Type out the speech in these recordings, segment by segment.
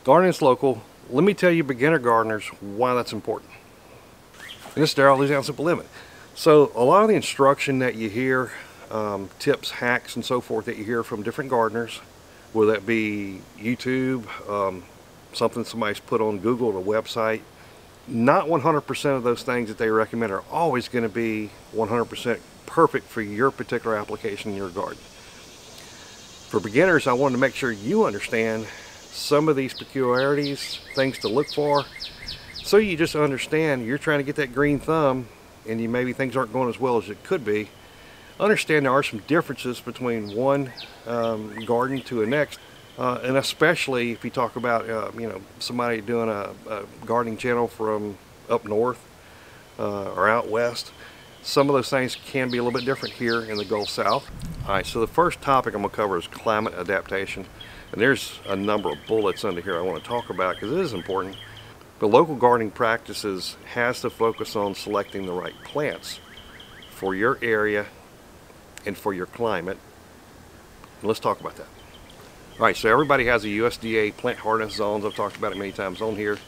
Gardening is local. Let me tell you, beginner gardeners, why that's important. And this is Darryl, Louisiana Simple Living. So a lot of the instruction that you hear, tips, hacks, and so forth that you hear from different gardeners, whether that be YouTube, something somebody's put on Google or a website, not 100% of those things that they recommend are always going to be 100% perfect for your particular application in your garden. For beginners, I wanted to make sure you understand some of these peculiarities, things to look for, so you just understand you're trying to get that green thumb and you maybe things aren't going as well as it could be. Understand there are some differences between one garden to the next, and especially if you talk about somebody doing a gardening channel from up north or out west. Some of those things can be a little bit different here in the Gulf South. Alright, so the first topic I'm going to cover is climate adaptation. And there's a number of bullets under here I want to talk about because it is important. But local gardening practices has to focus on selecting the right plants for your area and for your climate. And let's talk about that. Alright, so everybody has a USDA Plant Hardiness Zones. I've talked about it many times on here.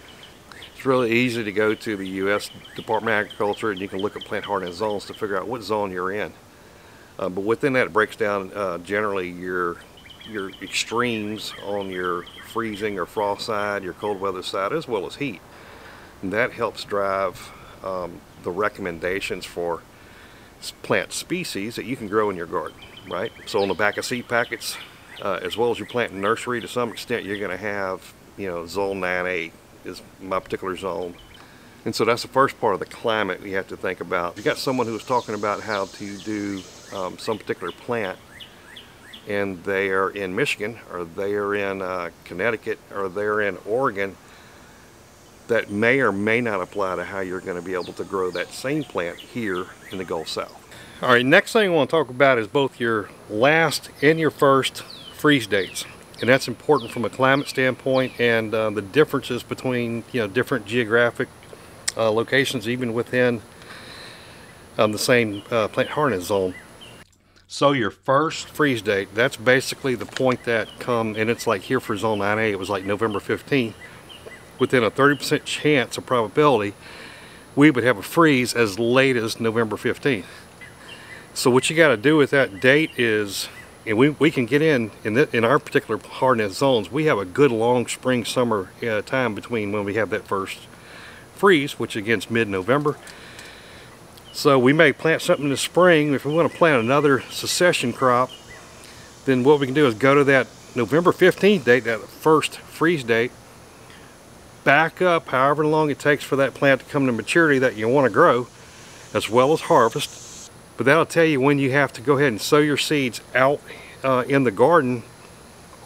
It's really easy to go to the U.S. Department of Agriculture and you can look at Plant Hardiness Zones to figure out what zone you're in. But within that it breaks down generally your extremes on your freezing or frost side, your cold weather side, as well as heat. And that helps drive the recommendations for plant species that you can grow in your garden, right? So on the back of seed packets, as well as your plant nursery, to some extent you're going to have, zone 9A is my particular zone. And so that's the first part of the climate you have to think about. You got someone who was talking about how to do some particular plant, and they are in Michigan, or they are in Connecticut, or they're in Oregon, that may or may not apply to how you're going to be able to grow that same plant here in the Gulf South. All right, next thing I want to talk about is both your last and your first freeze dates. And that's important from a climate standpoint, and the differences between different geographic locations, even within the same plant hardiness zone. So your first freeze date, that's basically the point that and it's like here for zone 9A, it was like November 15th. Within a 30% chance of probability, we would have a freeze as late as November 15th. So what you got to do with that date is, and we can get in our particular hardiness zones, we have a good long spring summer time between when we have that first freeze, which again is mid-November. So we may plant something in the spring. If we want to plant another succession crop, then what we can do is go to that November 15th date, that first freeze date, back up however long it takes for that plant to come to maturity that you want to grow, as well as harvest. But that'll tell you when you have to go ahead and sow your seeds out in the garden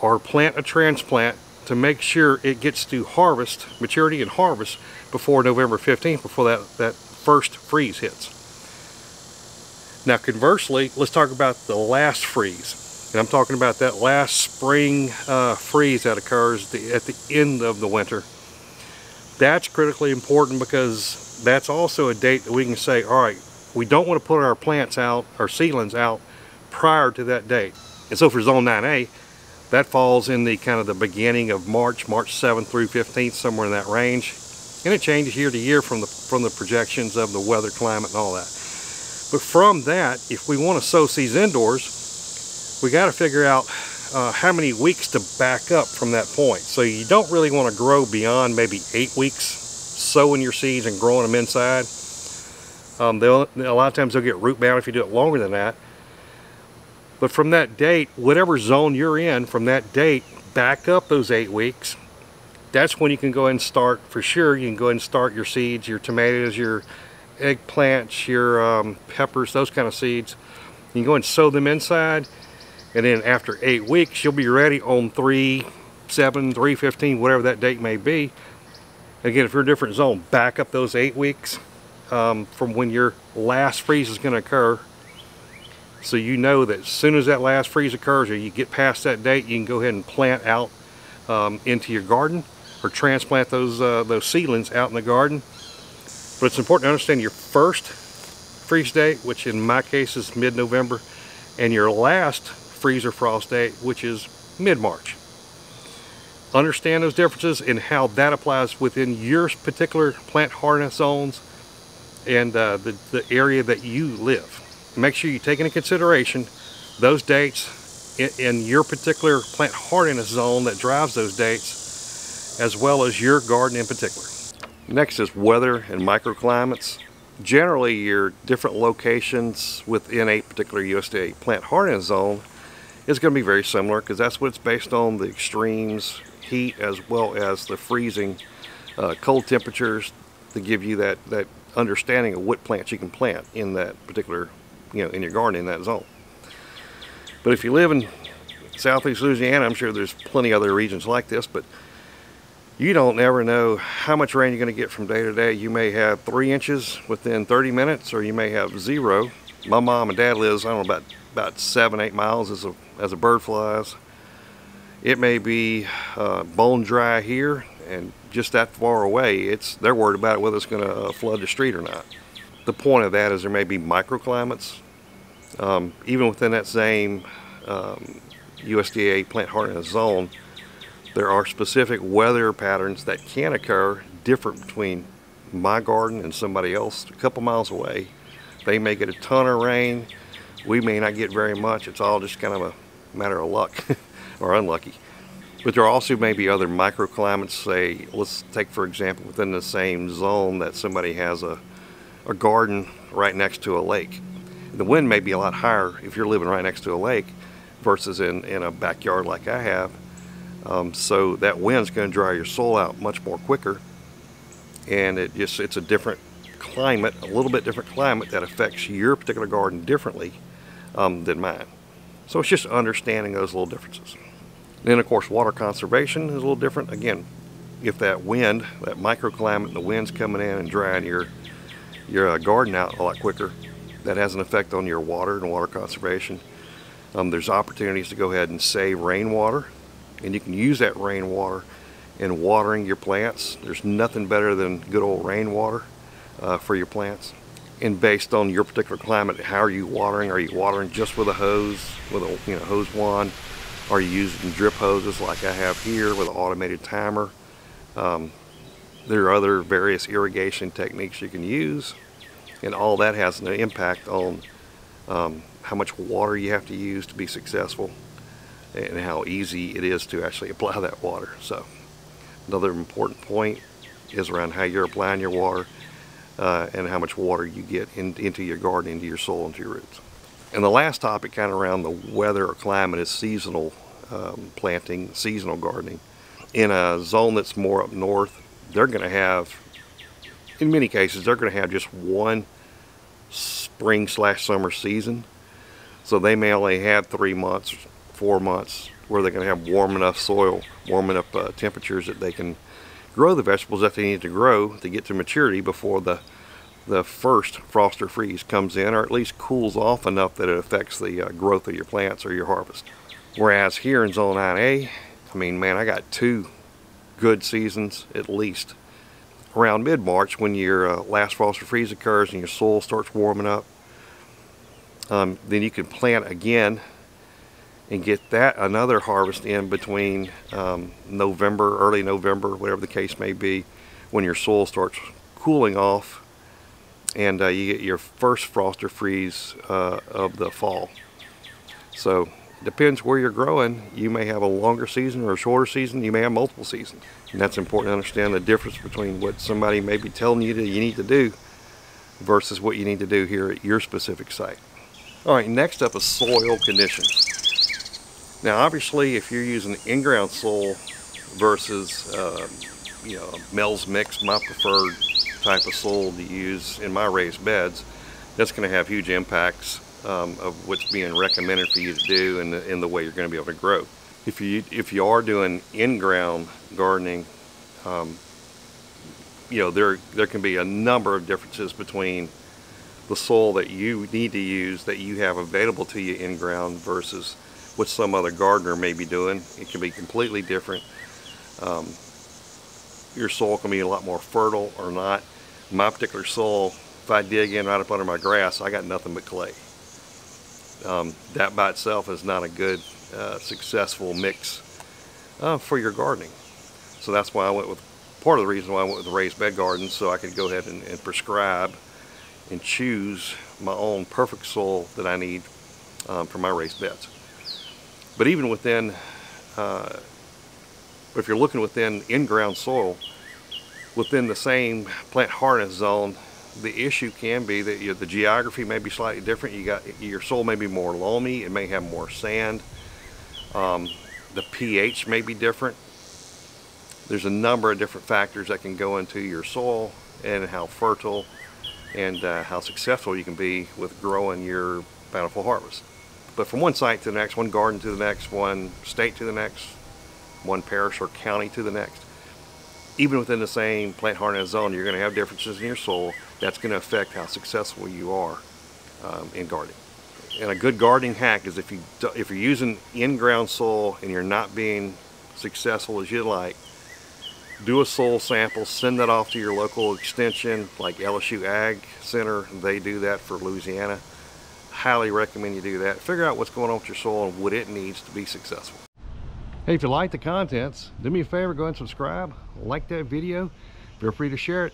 or plant a transplant to make sure it gets to harvest, maturity and harvest, before November 15th, before that first freeze hits. Now conversely, let's talk about the last freeze. And I'm talking about that last spring freeze that occurs at the end of the winter. That's critically important because that's also a date that we can say, all right, we don't want to put our plants out, our seedlings out, prior to that date. And so for zone 9A, that falls in the kind of the beginning of March 7th through 15th, somewhere in that range. And it changes year to year from the projections of the weather, climate, and all that. But from that, if we want to sow seeds indoors, we got to figure out how many weeks to back up from that point. So you don't really want to grow beyond maybe 8 weeks sowing your seeds and growing them inside. A lot of times they'll get root bound if you do it longer than that. But from that date, whatever zone you're in, from that date, back up those 8 weeks. That's when you can go ahead and start, for sure, you can go ahead and start your seeds, your tomatoes, your eggplants, your peppers, those kind of seeds. You can go ahead and sow them inside, and then after 8 weeks, you'll be ready on 3/7, 3/15, whatever that date may be. Again, if you're in a different zone, back up those 8 weeks from when your last freeze is going to occur. So you know that as soon as that last freeze occurs, or you get past that date, you can go ahead and plant out into your garden, or transplant those seedlings out in the garden. But it's important to understand your first freeze date, which in my case is mid-November, and your last freeze or frost date, which is mid-March. Understand those differences and how that applies within your particular plant hardiness zones and the area that you live. Make sure you take into consideration those dates in your particular plant hardiness zone that drives those dates, as well as your garden in particular. Next is weather and microclimates. Generally, your different locations within a particular USDA plant hardiness zone is going to be very similar, because that's what it's based on: the extremes, heat, as well as the freezing cold temperatures, to give you that understanding of what plants you can plant in that particular, in your garden in that zone. But if you live in southeast Louisiana, I'm sure there's plenty other regions like this, but you don't ever know how much rain you're going to get from day to day. You may have 3 inches within 30 minutes, or you may have 0. My mom and dad lives, I don't know, about 7-8 miles as a bird flies. It may be bone dry here, and just that far away, they're worried about whether it's going to flood the street or not. The point of that is there may be microclimates. Even within that same USDA plant hardiness zone, there are specific weather patterns that can occur different between my garden and somebody else a couple miles away. They may get a ton of rain. We may not get very much. It's all just kind of a matter of luck or unlucky. But there also may be other microclimates. Say, let's take for example, within the same zone that somebody has a garden right next to a lake. The wind may be a lot higher if you're living right next to a lake versus in a backyard like I have. So that wind's going to dry your soil out much more quicker, and it's a different climate, a little bit different climate that affects your particular garden differently than mine. So it's just understanding those little differences. Then of course water conservation is a little different. Again, if that wind, that microclimate, the wind's coming in and drying your garden out a lot quicker, that has an effect on your water and water conservation. There's opportunities to go ahead and save rainwater, and you can use that rainwater in watering your plants. There's nothing better than good old rainwater for your plants. And based on your particular climate, how are you watering? Are you watering just with a hose, with a hose wand? Are you using drip hoses like I have here with an automated timer? There are other various irrigation techniques you can use, and all that has an impact on how much water you have to use to be successful, and how easy it is to actually apply that water. So another important point is around how you're applying your water and how much water you get into your garden, into your soil, into your roots. And the last topic kind of around the weather or climate is seasonal planting, seasonal gardening. In a zone that's more up north, they're going to have, in many cases, they're going to have just one spring/summer season. So they may only have 3 months, 4 months where they're going to have warm enough soil, warm enough temperatures that they can grow the vegetables that they need to grow to get to maturity before the first frost or freeze comes in, or at least cools off enough that it affects the growth of your plants or your harvest. Whereas here in Zone 9A, I mean, man, I got 2 good seasons at least. Around mid-March, when your last frost or freeze occurs and your soil starts warming up, then you can plant again and get that another harvest in between November, early November, whatever the case may be, when your soil starts cooling off and you get your first frost or freeze of the fall. So it depends where you're growing. You may have a longer season or a shorter season. You may have multiple seasons. And that's important to understand the difference between what somebody may be telling you that you need to do versus what you need to do here at your specific site. All right, next up is soil conditions. Now obviously if you're using in-ground soil versus Mel's Mix, my preferred type of soil to use in my raised beds, that's going to have huge impacts of what's being recommended for you to do and in the way you're going to be able to grow. If you are doing in-ground gardening, there can be a number of differences between the soil that you need to use, that you have available to you in-ground, versus what some other gardener may be doing. It can be completely different. Your soil can be a lot more fertile or not. My particular soil, if I dig in right up under my grass, I got nothing but clay. That by itself is not a good successful mix for your gardening. So that's why I went with, part of the reason why I went with the raised bed gardens, so I could go ahead and prescribe and choose my own perfect soil that I need for my raised beds. But even within, if you're looking within in-ground soil, within the same plant hardiness zone, the issue can be that the geography may be slightly different. Your soil may be more loamy, it may have more sand, the pH may be different. There's a number of different factors that can go into your soil and how fertile and how successful you can be with growing your bountiful harvest. But from one site to the next, one garden to the next, one state to the next, one parish or county to the next, even within the same plant hardiness zone, you're going to have differences in your soil. That's going to affect how successful you are in gardening. And a good gardening hack is if you're using in-ground soil and you're not being successful as you'd like, do a soil sample, send that off to your local extension like LSU Ag Center. They do that for Louisiana. Highly recommend you do that. Figure out what's going on with your soil and what it needs to be successful. Hey, if you like the contents, do me a favor, go ahead and subscribe, like that video, feel free to share it.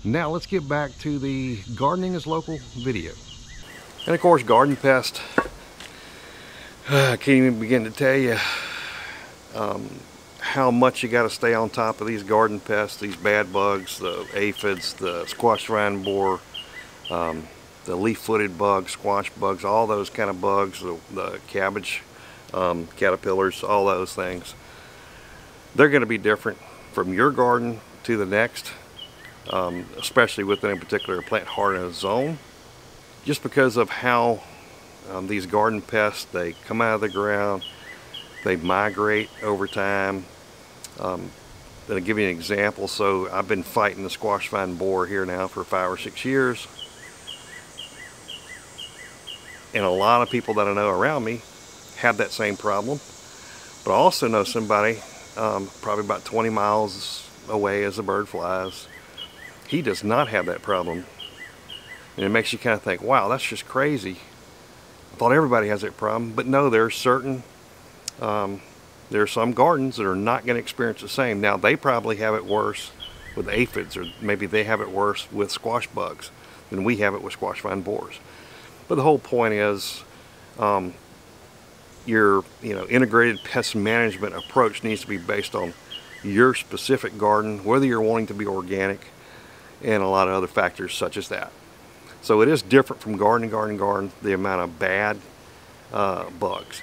Now let's get back to the gardening is local video. And of course, garden pest, I can't even begin to tell you how much you got to stay on top of these garden pests, these bad bugs, the aphids, the squash vine borer, the leaf-footed bugs, squash bugs, all those kind of bugs, the cabbage caterpillars, all those things. They're going to be different from your garden to the next, especially within a particular plant hardiness zone, just because of how these garden pests, they come out of the ground, they migrate over time. I'll give you an example. So I've been fighting the squash vine borer here now for 5 or 6 years, and a lot of people that I know around me have that same problem. But I also know somebody probably about 20 miles away as the bird flies. He does not have that problem, and it makes you kind of think, wow, that's just crazy. I thought everybody has that problem. But no, there are some gardens that are not going to experience the same. Now, they probably have it worse with aphids, or maybe they have it worse with squash bugs than we have it with squash vine borers. But the whole point is, your integrated pest management approach needs to be based on your specific garden, whether you're wanting to be organic, and a lot of other factors such as that. So it is different from garden, the amount of bad bugs.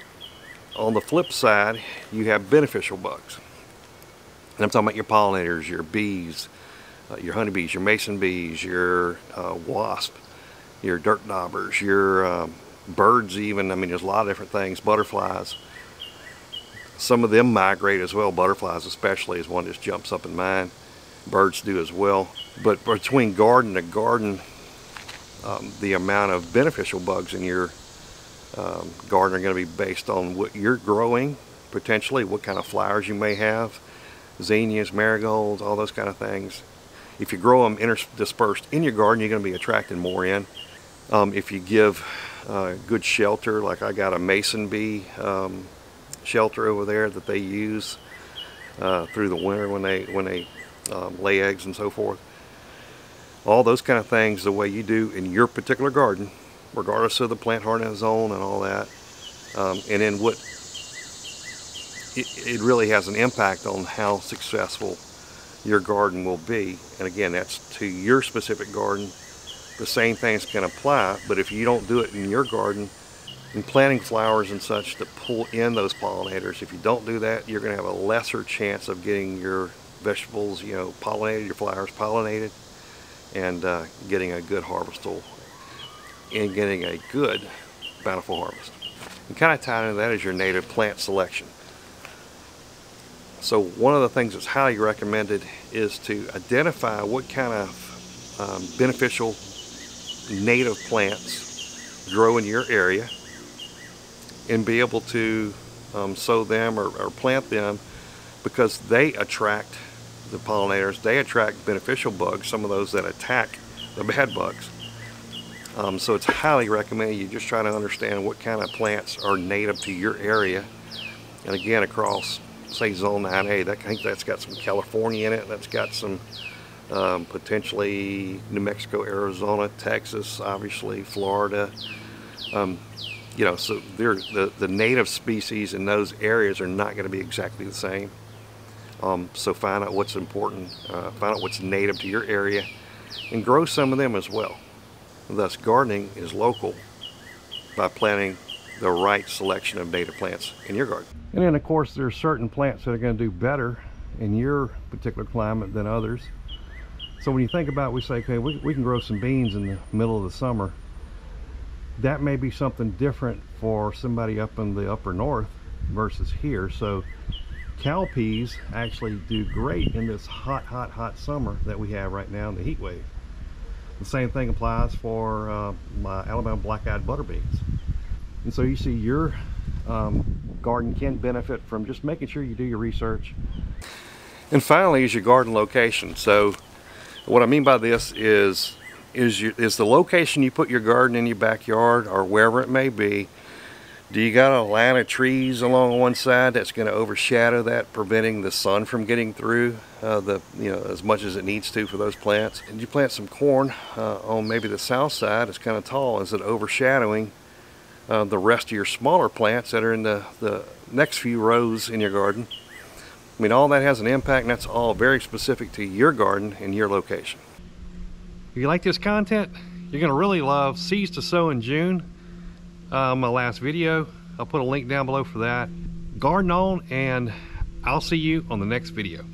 On the flip side, you have beneficial bugs. And I'm talking about your pollinators, your bees, your honeybees, your mason bees, your wasp, your dirt daubers, your birds even. I mean, there's a lot of different things. Butterflies. Some of them migrate as well. Butterflies especially is one that just jumps up in mind. Birds do as well. But between garden to garden, the amount of beneficial bugs in your garden are going to be based on what you're growing, potentially what kind of flowers you may have, zinnias, marigolds, all those kind of things. If you grow them interspersed in your garden, you're going to be attracting more in. If you give good shelter, like I got a mason bee shelter over there that they use through the winter when they lay eggs and so forth. All those kind of things, the way you do in your particular garden, regardless of the plant hardiness zone and all that, and then what it really has an impact on how successful your garden will be. And again, that's to your specific garden. The same things can apply, but if you don't do it in your garden, in planting flowers and such to pull in those pollinators, if you don't do that, you're going to have a lesser chance of getting your vegetables, pollinated, your flowers pollinated, and getting a good harvest and getting a good bountiful harvest. And kind of tied into that is your native plant selection. So one of the things that's highly recommended is to identify what kind of beneficial native plants grow in your area, and be able to sow them or plant them, because they attract the pollinators, they attract beneficial bugs, some of those that attack the bad bugs. So it's highly recommended you just try to understand what kind of plants are native to your area. And again, across say zone 9A, I think that's got some California in it, that's got some potentially New Mexico, Arizona, Texas, obviously Florida. You know, so the native species in those areas are not going to be exactly the same. So find out what's important, find out what's native to your area, and grow some of them as well. Thus, gardening is local by planting the right selection of native plants in your garden. And then, of course, there are certain plants that are going to do better in your particular climate than others. So when you think about it, we say, okay, we can grow some beans in the middle of the summer. That may be something different for somebody up in the upper north versus here. So cowpeas actually do great in this hot summer that we have right now in the heat wave. The same thing applies for my Alabama black-eyed butter beans. And so you see your garden can benefit from just making sure you do your research. And finally is your garden location. So what I mean by this is the location you put your garden in your backyard or wherever it may be. Do you got a line of trees along one side that's going to overshadow that, preventing the sun from getting through as much as it needs to for those plants? And you plant some corn on maybe the south side, it's kind of tall. Is it overshadowing the rest of your smaller plants that are in the next few rows in your garden? I mean, all that has an impact, and that's all very specific to your garden and your location. If you like this content, you're going to really love Seeds to Sow in June. My last video, I'll put a link down below for that. Garden on, and I'll see you on the next video.